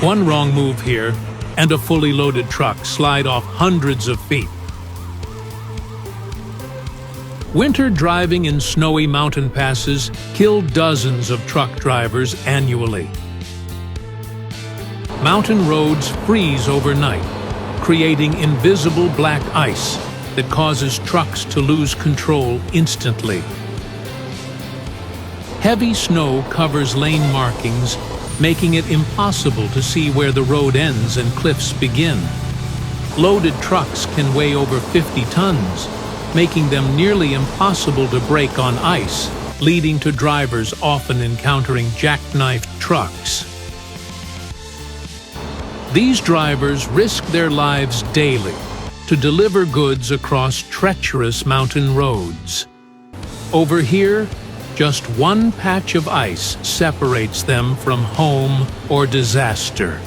One wrong move here, and a fully loaded truck slide off hundreds of feet. Winter driving in snowy mountain passes kill dozens of truck drivers annually. Mountain roads freeze overnight, creating invisible black ice that causes trucks to lose control instantly. Heavy snow covers lane markings, making it impossible to see where the road ends and cliffs begin. Loaded trucks can weigh over 50 tons, making them nearly impossible to brake on ice, leading to drivers often encountering jackknifed trucks. These drivers risk their lives daily to deliver goods across treacherous mountain roads. Over here, just one patch of ice separates them from home or disaster.